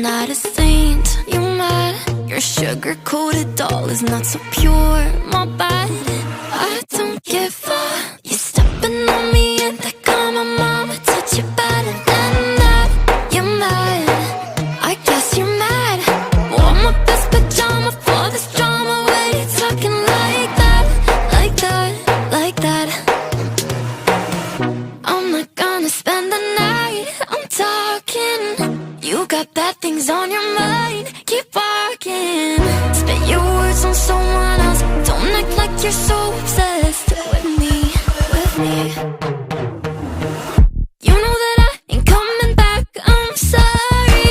not a saint, you mad? Your sugar-coated doll is not so pure, my bad. I don't give a. You stepping on me and they call my mama, touch you better than that. You're mad, I guess you're mad. Wore my best pajama for this drama. Why you talking like that, like that, like that? I'm not gonna spend the night, I'm talking. You got bad things on your mind, keep walking. Spit your words on someone else, don't act like you're so obsessed with me, with me. You know that I ain't coming back, I'm sorry.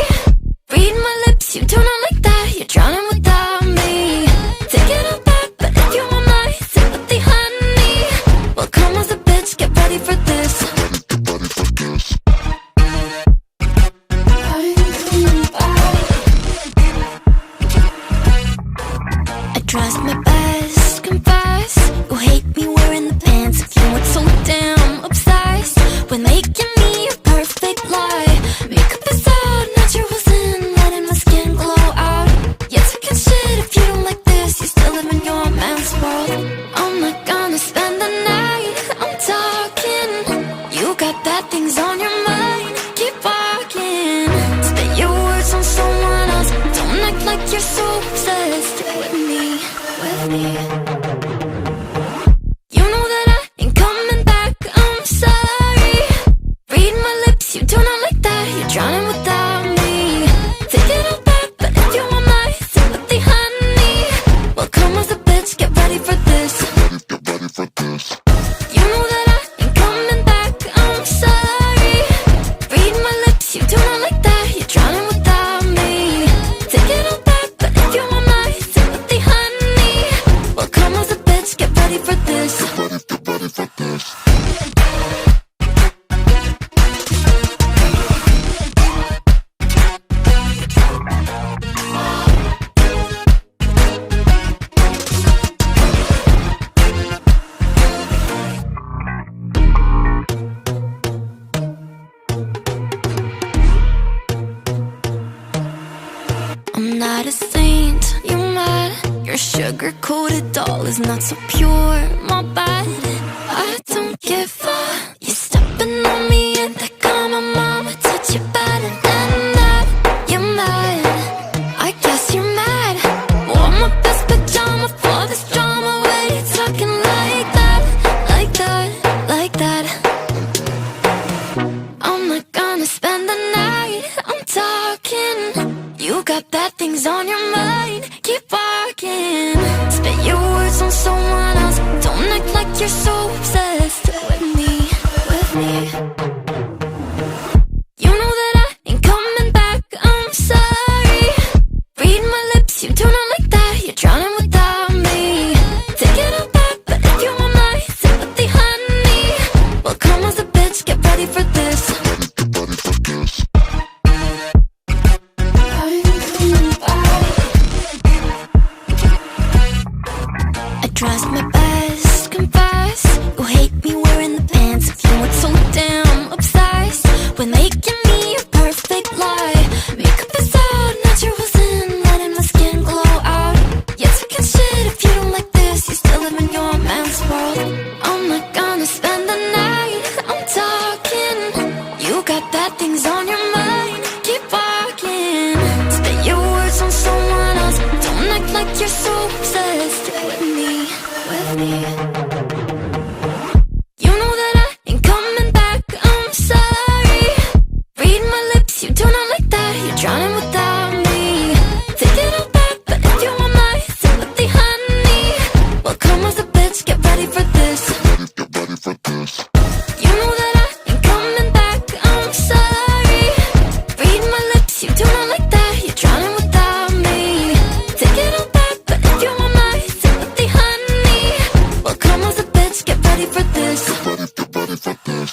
Read my lips, you do not like that, you're drowning without me. Take it all back, but if you want my sympathy, honey, well come as a bitch, get ready for this. Tries my best, confess. You hate me wearing the pants. You were so damn obsessed with making me a perfect lie. Makeup is out, naturals in, letting my skin glow out. You're talking shit if you don't like this. You still live in your man's world. I'm not gonna spend the night, I'm talking. You got bad things on your mind, keep walking. Spit your words on someone else, don't act like you're so obsessed with me, with me. You know that I ain't coming back, I'm sorry. Read my lips, you do not like that, you're drowning without me. Take it all back, but if you want my sympathy, honey, well come as a bitch, get ready for this. Get ready for this. You know that I ain't coming back, I'm sorry. Read my lips, you do not like that, you're drowning without me. Take it all back, but if you want my sympathy, honey, well come as a bitch, get ready for this. Get ready for this. I'm not a saint, you mad? Your sugar-coated doll is not so pure, my bad. I don't give a. You stepping on me and they call my mama, touch you better than that. You're mad, I guess you're mad. Wore my best pajama for this drama. Why you talking like that, like that, like that? I'm not gonna spend the night, I'm talking. You got bad things on your mind, keep walking. Spit your words on someone else, don't act like you're so obsessed with me, with me. You know that I ain't coming back, I'm sorry. Read my lips, you do not like that, you're drowning without me. Take it all back, but if you want my sympathy, honey, well come as a bitch, get ready for this. Get ready for this. Tries my best, confess. You hate me wearing the pants. You were so damn obsessed with making me a perfect lie. Makeup is out, naturals in, letting my skin glow out. You're talking shit if you don't like this. You still live in your man's world. I'm not gonna spend the night, I'm talking. You got bad things on your mind, keep walking. Spit your words on someone else, don't act like you're so obsessed with me, with me. You know that I ain't coming back, I'm sorry. Read my lips, you do not like that, you're drowning without me. Take it all back, but if you want my sympathy, honey, well come as a bitch, get ready for this. Get ready for this. You know that I ain't coming back, I'm sorry. Read my lips, you do not like that, you're drowning without me. Take it all back, but if you want my sympathy, honey, well come as a bitch, get ready for this. Get ready for this.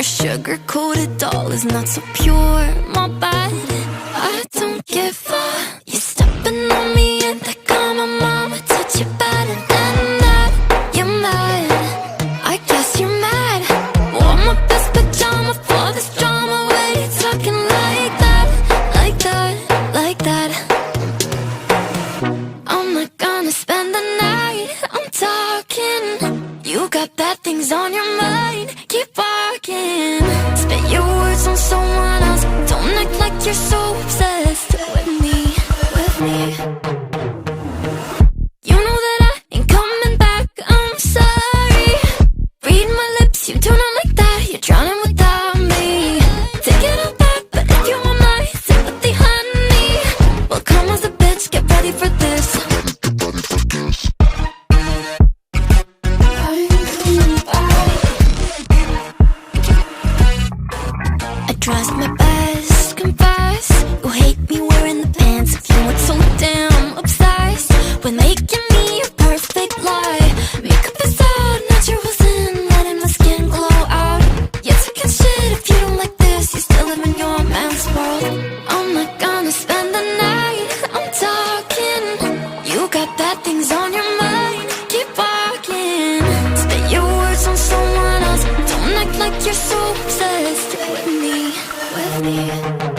Your sugar-coated doll is not so pure, my bad. I don't give a. You stepping on me and they call my mama, touch you better than that. You're mad, I guess you're mad. Wore my best pajama for this drama. Why you talking like that, like that, like that? I'm not gonna spend the night, I'm talking. You got bad things on your mind, keep walking. Spit your words on someone else. Don't act like you're so obsessed with me, with me. You know that I ain't coming back, I'm sorry. Read my lips, you do not like that. You're drowning without me. Take it all back, but if you want my sympathy, honey, well, come as a bitch, get ready for this. I trust my best, confess. You hate me wearing the pants. If you were so damn obsessed with making me your perfect lie. Makeup is out, naturals in, letting my skin glow out. You're talking shit if you don't like this. You still live in your man's world. I'm not gonna spend the night, I'm talking. You got bad things on your mind, keep walking. Spit your words on someone else. Don't act like you're so obsessed with me, with me.